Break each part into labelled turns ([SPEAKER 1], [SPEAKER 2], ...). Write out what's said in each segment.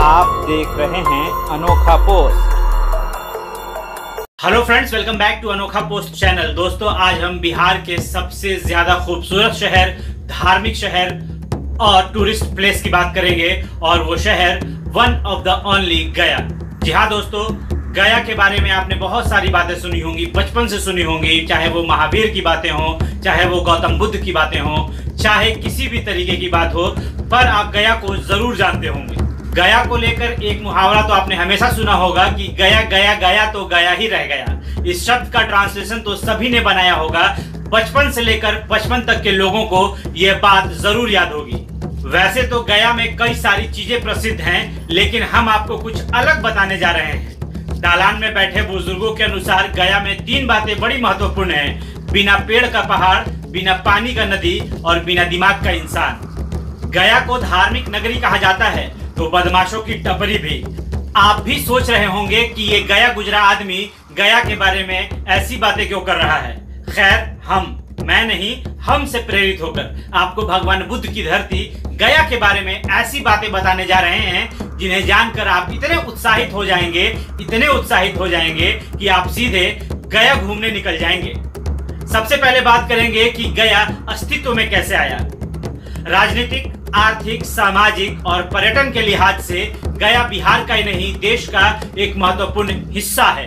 [SPEAKER 1] आप देख रहे हैं Anokha post.
[SPEAKER 2] Hello friends, welcome back to Anokha post channel. दोस्तों, आज हम बिहार के सबसे ज्यादा खूबसूरत शहर, धार्मिक शहर और टूरिस्ट प्लेस की बात करेंगे, और वो शहर वन ऑफ द ओनली गया। जी हाँ दोस्तों, गया के बारे में आपने बहुत सारी बातें सुनी होंगी, बचपन से सुनी होंगी, चाहे वो महावीर की बातें हो, चाहे वो गौतम बुद्ध की बातें हो, चाहे किसी भी तरीके की बात हो, पर आप गया को जरूर जानते होंगे। गया को लेकर एक मुहावरा तो आपने हमेशा सुना होगा कि गया गया गया तो गया ही रह गया। इस शब्द का ट्रांसलेशन तो सभी ने बनाया होगा। बचपन से लेकर 55 तक के लोगों को यह बात जरूर याद होगी। वैसे तो गया में कई सारी चीजें प्रसिद्ध हैं, लेकिन हम आपको कुछ अलग बताने जा रहे हैं। दालान में बैठे बुजुर्गों के अनुसार गया में 3 बातें बड़ी महत्वपूर्ण हैं: बिना पेड़ का पहाड़, बिना पानी का नदी और बिना दिमाग का इंसान। गया को धार्मिक नगरी कहा जाता है तो बदमाशों की टपरी भी। आप भी सोच रहे होंगे कि ये गया गुजरा आदमी गया के बारे में ऐसी बातें क्यों कर रहा है। खैर, मैं नहीं, हम से प्रेरित होकर आपको भगवान बुद्ध की धरती गया के बारे में ऐसी बातें बताने जा रहे हैं जिन्हें जानकर आप इतने उत्साहित हो जाएंगे कि आप सीधे गया घूमने निकल जाएंगे। सबसे पहले बात करेंगे कि गया अस्तित्व में कैसे आया। राजनीतिक, आर्थिक, सामाजिक और पर्यटन के लिहाज से गया बिहार का ही नहीं, देश का एक महत्वपूर्ण हिस्सा है।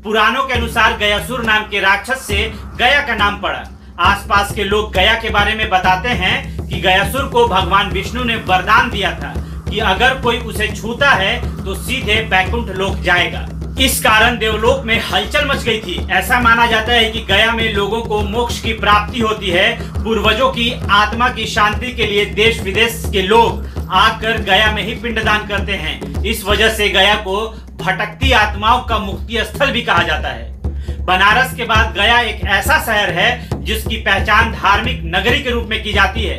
[SPEAKER 2] पुराणों के अनुसार गयासुर नाम के राक्षस से गया का नाम पड़ा। आसपास के लोग गया के बारे में बताते हैं कि गयासुर को भगवान विष्णु ने वरदान दिया था कि अगर कोई उसे छूता है तो सीधे बैकुंठ लोक जाएगा। इस कारण देवलोक में हलचल मच गई थी। ऐसा माना जाता है कि गया में लोगों को मोक्ष की प्राप्ति होती है। पूर्वजों की आत्मा की शांति के लिए देश विदेश के लोग आकर गया में ही पिंडदान करते हैं। इस वजह से गया को भटकती आत्माओं का मुक्ति स्थल भी कहा जाता है। बनारस के बाद गया एक ऐसा शहर है जिसकी पहचान धार्मिक नगरी के रूप में की जाती है।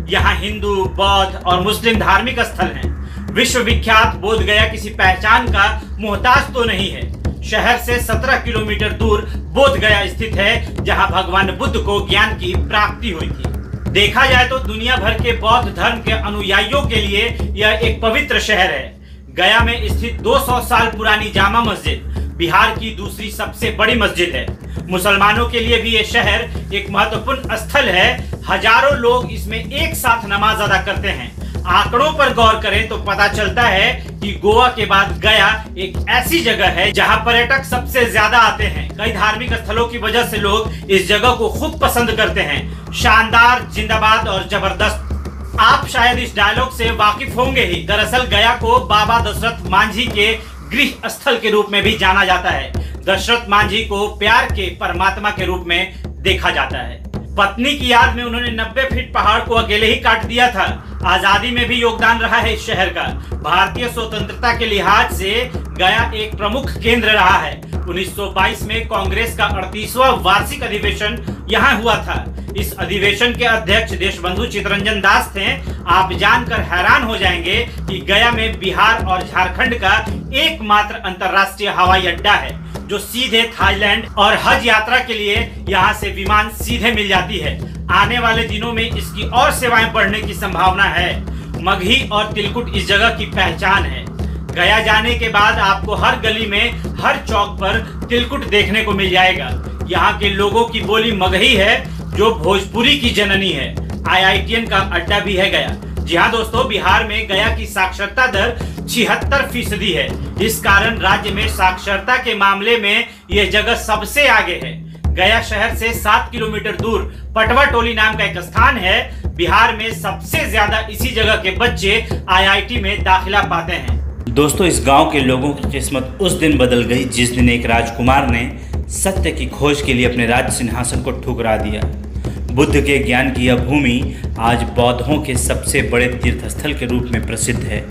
[SPEAKER 2] यहाँ हिंदू, बौद्ध और मुस्लिम धार्मिक स्थल हैं। विश्वविख्यात बोध गया किसी पहचान का मोहताज तो नहीं है। शहर से 17 किलोमीटर दूर बोध गया स्थित है, जहां भगवान बुद्ध को ज्ञान की प्राप्ति हुई थी। देखा जाए तो दुनिया भर के बौद्ध धर्म के अनुयायियों के लिए यह एक पवित्र शहर है। गया में स्थित 200 साल पुरानी जामा मस्जिद बिहार की दूसरी सबसे बड़ी मस्जिद है। मुसलमानों के लिए भी यह शहर एक महत्वपूर्ण स्थल है। हजारों लोग इसमें एक साथ नमाज अदा करते हैं। आंकड़ों पर गौर करें तो पता चलता है कि गोवा के बाद गया एक ऐसी जगह है जहां पर्यटक सबसे ज्यादा आते हैं। कई धार्मिक स्थलों की वजह से लोग इस जगह को खूब पसंद करते हैं। शानदार, जिंदाबाद और जबरदस्त। आप शायद इस डायलॉग से वाकिफ होंगे ही। दरअसल गया को बाबा दशरथ मांझी के गृह स्थल के रूप में भी जाना जाता है। दशरथ मांझी को प्यार के परमात्मा के रूप में देखा जाता है। पत्नी की याद में उन्होंने 90 फीट पहाड़ को अकेले ही काट दिया था। आजादी में भी योगदान रहा है इस शहर का। भारतीय स्वतंत्रता के लिहाज से गया एक प्रमुख केंद्र रहा है। 1922 में कांग्रेस का 38वां वार्षिक अधिवेशन यहाँ हुआ था। इस अधिवेशन के अध्यक्ष देशबंधु चित्तरंजन दास थे। आप जानकर हैरान हो जाएंगे कि गया में बिहार और झारखंड का एकमात्र अंतर्राष्ट्रीय हवाई अड्डा है, जो सीधे थाईलैंड और हज यात्रा के लिए यहाँ से विमान सीधे मिल जाती है। आने वाले दिनों में इसकी और सेवाएं बढ़ने की संभावना है। मगही और तिलकुट इस जगह की पहचान है। गया जाने के बाद आपको हर गली में, हर चौक पर तिलकुट देखने को मिल जाएगा। यहाँ के लोगों की बोली मगही है, जो भोजपुरी की जननी है। IITN का अड्डा भी है गया। जी हाँ दोस्तों, बिहार में गया की साक्षरता दर 76% है। इस कारण राज्य में साक्षरता के मामले में यह जगह सबसे आगे है। गया शहर से 7 किलोमीटर दूर पटवा टोली नाम का एक स्थान है। बिहार में सबसे ज्यादा इसी जगह के बच्चे IIT में दाखिला पाते हैं।
[SPEAKER 3] दोस्तों, इस गांव के लोगों की किस्मत उस दिन बदल गई जिस दिन एक राजकुमार ने सत्य की खोज के लिए अपने राज सिंहासन को ठुकरा दिया। बुद्ध के ज्ञान की यह भूमि आज बौद्धों के सबसे बड़े तीर्थस्थल के रूप में प्रसिद्ध है।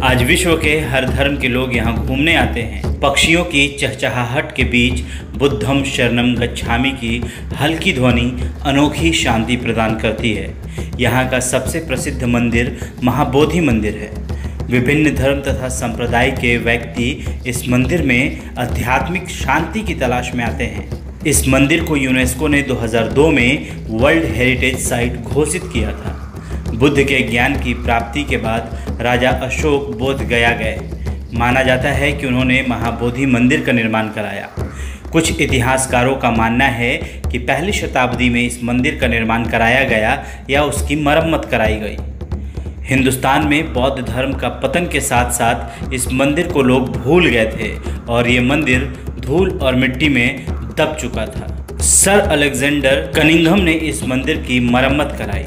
[SPEAKER 3] आज विश्व के हर धर्म के लोग यहाँ घूमने आते हैं। पक्षियों की चहचहाहट के बीच बुद्धम शरणम गच्छामि की हल्की ध्वनि अनोखी शांति प्रदान करती है। यहाँ का सबसे प्रसिद्ध मंदिर महाबोधि मंदिर है। विभिन्न धर्म तथा संप्रदाय के व्यक्ति इस मंदिर में आध्यात्मिक शांति की तलाश में आते हैं। इस मंदिर को यूनेस्को ने 2002 में वर्ल्ड हेरिटेज साइट घोषित किया था। बुद्ध के ज्ञान की प्राप्ति के बाद राजा अशोक बोध गया गए। माना जाता है कि उन्होंने महाबोधि मंदिर का निर्माण कराया। कुछ इतिहासकारों का मानना है कि पहली शताब्दी में इस मंदिर का निर्माण कराया गया या उसकी मरम्मत कराई गई। हिंदुस्तान में बौद्ध धर्म का पतन के साथ साथ इस मंदिर को लोग भूल गए थे और ये मंदिर धूल और मिट्टी में दब चुका था। सर अलेक्जेंडर कनिंघम ने इस मंदिर की मरम्मत कराई।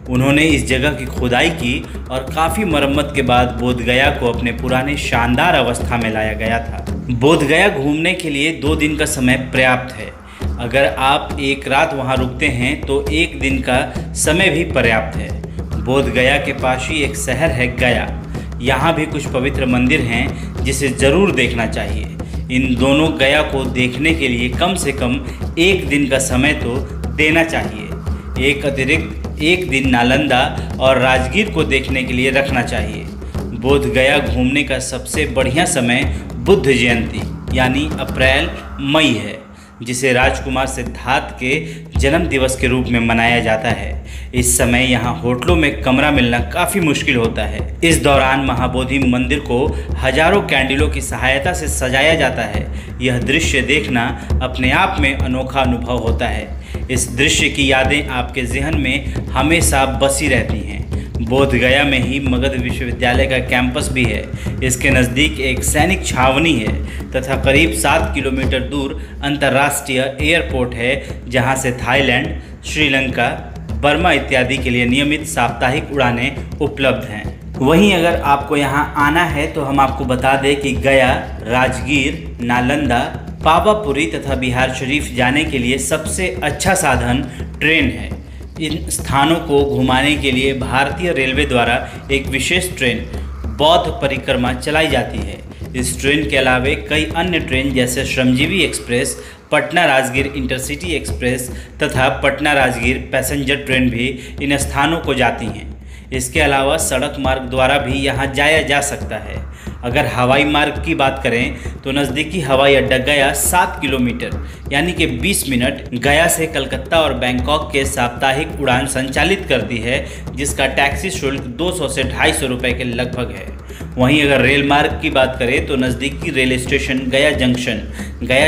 [SPEAKER 3] उन्होंने इस जगह की खुदाई की और काफ़ी मरम्मत के बाद बोधगया को अपने पुराने शानदार अवस्था में लाया गया था। बोधगया घूमने के लिए 2 दिन का समय पर्याप्त है। अगर आप एक रात वहाँ रुकते हैं तो 1 दिन का समय भी पर्याप्त है। बोधगया के पास ही एक शहर है गया। यहाँ भी कुछ पवित्र मंदिर हैं जिसे ज़रूर देखना चाहिए। इन दोनों गया को देखने के लिए कम से कम 1 दिन का समय तो देना चाहिए। एक अतिरिक्त 1 दिन नालंदा और राजगीर को देखने के लिए रखना चाहिए। बोधगया घूमने का सबसे बढ़िया समय बुद्ध जयंती यानी अप्रैल मई है, जिसे राजकुमार सिद्धार्थ के जन्म दिवस के रूप में मनाया जाता है। इस समय यहाँ होटलों में कमरा मिलना काफ़ी मुश्किल होता है। इस दौरान महाबोधि मंदिर को हजारों कैंडलों की सहायता से सजाया जाता है। यह दृश्य देखना अपने आप में अनोखा अनुभव होता है। इस दृश्य की यादें आपके ज़हन में हमेशा बसी रहती हैं। बोधगया में ही मगध विश्वविद्यालय का कैंपस भी है। इसके नज़दीक एक सैनिक छावनी है तथा करीब 7 किलोमीटर दूर अंतर्राष्ट्रीय एयरपोर्ट है, जहां से थाईलैंड, श्रीलंका, बर्मा इत्यादि के लिए नियमित साप्ताहिक उड़ानें उपलब्ध हैं। वहीं अगर आपको यहां आना है तो हम आपको बता दें कि गया, राजगीर, नालंदा, पावापुरी तथा बिहार शरीफ जाने के लिए सबसे अच्छा साधन ट्रेन है। इन स्थानों को घुमाने के लिए भारतीय रेलवे द्वारा एक विशेष ट्रेन बौद्ध परिक्रमा चलाई जाती है। इस ट्रेन के अलावे कई अन्य ट्रेन जैसे Shramjeevi express, Patna Rajgir intercity express तथा पटना राजगीर पैसेंजर ट्रेन भी इन स्थानों को जाती हैं। इसके अलावा सड़क मार्ग द्वारा भी यहाँ जाया जा सकता है। अगर हवाई मार्ग की बात करें तो नज़दीकी हवाई अड्डा गया 7 किलोमीटर यानी कि 20 मिनट गया से कलकत्ता और बैंकॉक के साप्ताहिक उड़ान संचालित करती है, जिसका टैक्सी शुल्क 200 से 250 रुपये के लगभग है। वहीं अगर रेल मार्ग की बात करें तो नज़दीकी रेल स्टेशन गया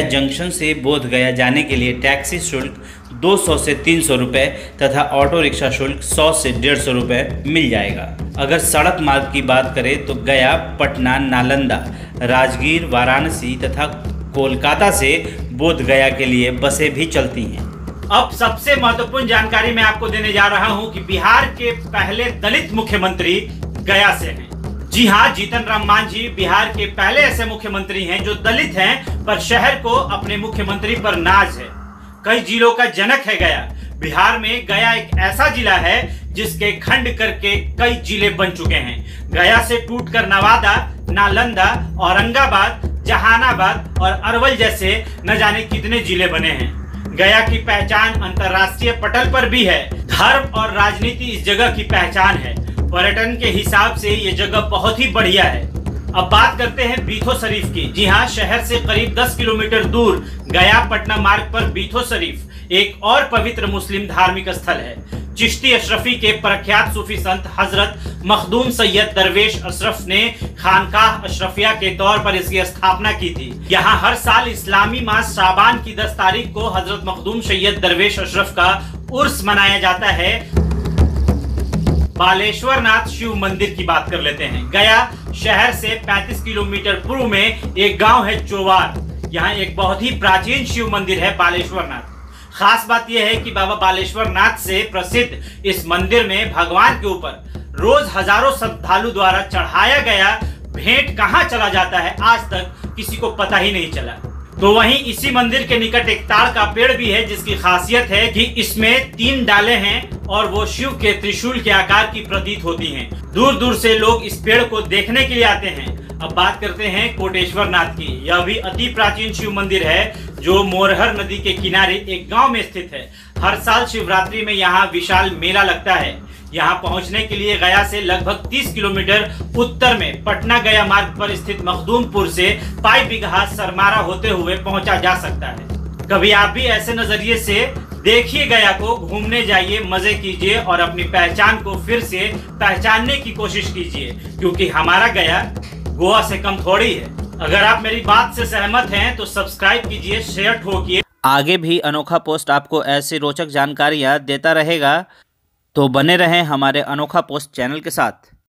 [SPEAKER 3] जंक्शन से बोधगया जाने के लिए टैक्सी शुल्क 200 से 300 रुपये तथा ऑटो रिक्शा शुल्क 100 से 150 रुपये मिल जाएगा। अगर सड़क मार्ग की बात करें तो गया, पटना, नालंदा, राजगीर, वाराणसी तथा कोलकाता से बोधगया के लिए बसें भी चलती हैं।
[SPEAKER 2] अब सबसे महत्वपूर्ण जानकारी मैं आपको देने जा रहा हूं कि बिहार के पहले दलित मुख्यमंत्री गया से हैं। जी हाँ, जीतन राम मांझी बिहार के पहले ऐसे मुख्यमंत्री हैं जो दलित हैं पर शहर को अपने मुख्यमंत्री पर नाज है। कई जिलों का जनक है गया। बिहार में गया एक ऐसा जिला है जिसके खंड करके कई जिले बन चुके हैं। गया से टूटकर नवादा, नालंदा, औरंगाबाद, जहानाबाद और अरवल जैसे न जाने कितने जिले बने हैं। गया की पहचान अंतर्राष्ट्रीय पटल पर भी है। धर्म और राजनीति इस जगह की पहचान है। पर्यटन के हिसाब से ये जगह बहुत ही बढ़िया है। अब बात करते हैं बीथो शरीफ की। जी हाँ, शहर से करीब 10 किलोमीटर दूर गया पटना मार्ग पर बीथो शरीफ एक और पवित्र मुस्लिम धार्मिक स्थल है। चिश्ती अशरफी के प्रख्यात सूफी संत हजरत मखदूम सैयद दरवेश अशरफ ने खानकाह अशरफिया के तौर पर इसकी स्थापना की थी। यहाँ हर साल इस्लामी मास शाबान की 10 तारीख को हजरत मखदूम सैयद दरवेश अशरफ का उर्स मनाया जाता है। बालेश्वर नाथ शिव मंदिर की बात कर लेते हैं। गया शहर से 35 किलोमीटर पूर्व में एक गांव है चोवार। यहाँ एक बहुत ही प्राचीन शिव मंदिर है बालेश्वर नाथ। खास बात यह है कि बाबा बालेश्वर नाथ से प्रसिद्ध इस मंदिर में भगवान के ऊपर रोज हजारों श्रद्धालु द्वारा चढ़ाया गया भेंट कहाँ चला जाता है आज तक किसी को पता ही नहीं चला। तो वहीं इसी मंदिर के निकट एक ताड़ का पेड़ भी है जिसकी खासियत है कि इसमें 3 डालें हैं और वो शिव के त्रिशूल के आकार की प्रतीत होती हैं। दूर दूर से लोग इस पेड़ को देखने के लिए आते हैं। अब बात करते हैं कोटेश्वर नाथ की। यह भी अति प्राचीन शिव मंदिर है जो मोरहर नदी के किनारे एक गांव में स्थित है। हर साल शिवरात्रि में यहाँ विशाल मेला लगता है। यहाँ पहुँचने के लिए गया से लगभग 30 किलोमीटर उत्तर में पटना गया मार्ग पर स्थित मखदूमपुर से पाई बिगहा सरमारा होते हुए पहुँचा जा सकता है। कभी आप भी ऐसे नजरिए से देखिए गया को, घूमने जाइए, मजे कीजिए और अपनी पहचान को फिर से पहचानने की कोशिश कीजिए, क्योंकि हमारा गया गोवा से कम थोड़ी है। अगर आप मेरी बात से सहमत हैं तो सब्सक्राइब कीजिए, शेयर ठोकिए।
[SPEAKER 1] आगे भी अनोखा पोस्ट आपको ऐसी रोचक जानकारियाँ देता रहेगा, तो बने रहें हमारे अनोखा पोस्ट चैनल के साथ।